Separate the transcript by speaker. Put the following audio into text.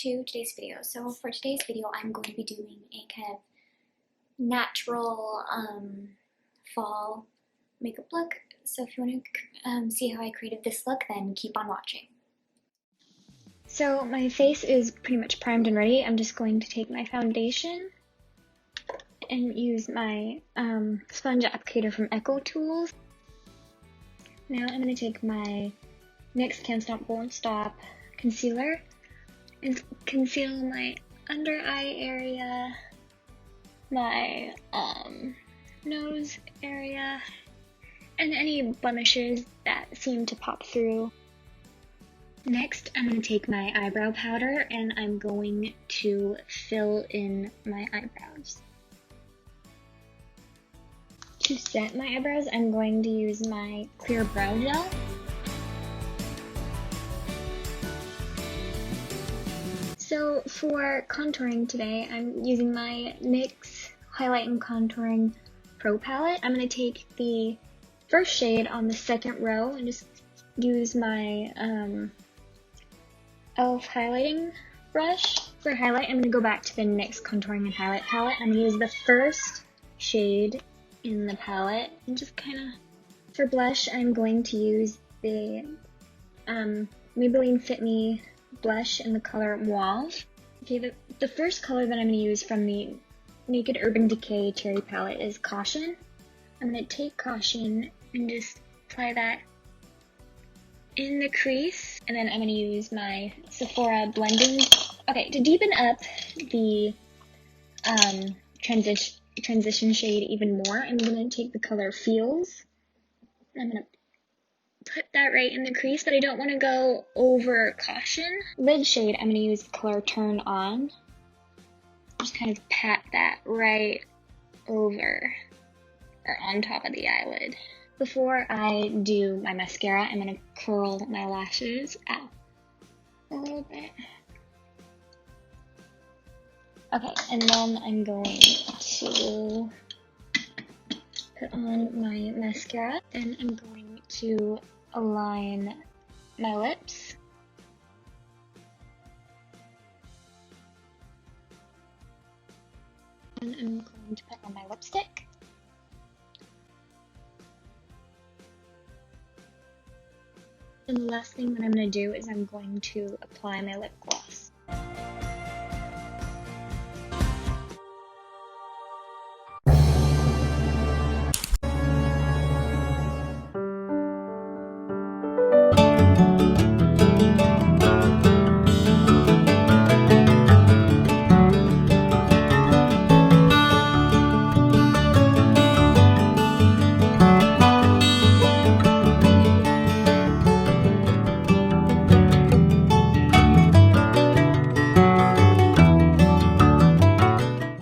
Speaker 1: to today's video. So for today's video, I'm going to be doing a kind of natural fall makeup look. So if you want to see how I created this look, then keep on watching. So my face is pretty much primed and ready. I'm just going to take my foundation and use my sponge applicator from Echo Tools. Now I'm going to take my NYX Can't Stop Won't Stop concealer and conceal my under eye area, my nose area, and any blemishes that seem to pop through. Next, I'm going to take my eyebrow powder and I'm going to fill in my eyebrows. To set my eyebrows, I'm going to use my clear brow gel. So for contouring today, I'm using my NYX Highlight and Contouring Pro Palette. I'm going to take the first shade on the second row and just use my e.l.f. highlighting brush. For highlight, I'm going to go back to the NYX Contouring and Highlight palette. I'm going to use the first shade in the palette and just kind of, for blush, I'm going to use the Maybelline Fit Me blush in the color Mauve. Okay, the first color that I'm going to use from the Naked Urban Decay Cherry palette is Caution. I'm going to take Caution and just apply that in the crease, and then I'm going to use my Sephora blending. Okay, to deepen up the transition shade even more, I'm going to take the color Feels. I'm going to put that right in the crease, but I don't want to go over Caution. Lid shade, I'm going to use the color Turn On. Just kind of pat that right over or on top of the eyelid. Before I do my mascara, I'm going to curl my lashes out a little bit. Okay, and then I'm going to put on my mascara. Then I'm going to align my lips. And I'm going to put on my lipstick. And the last thing that I'm going to do is I'm going to apply my lip gloss.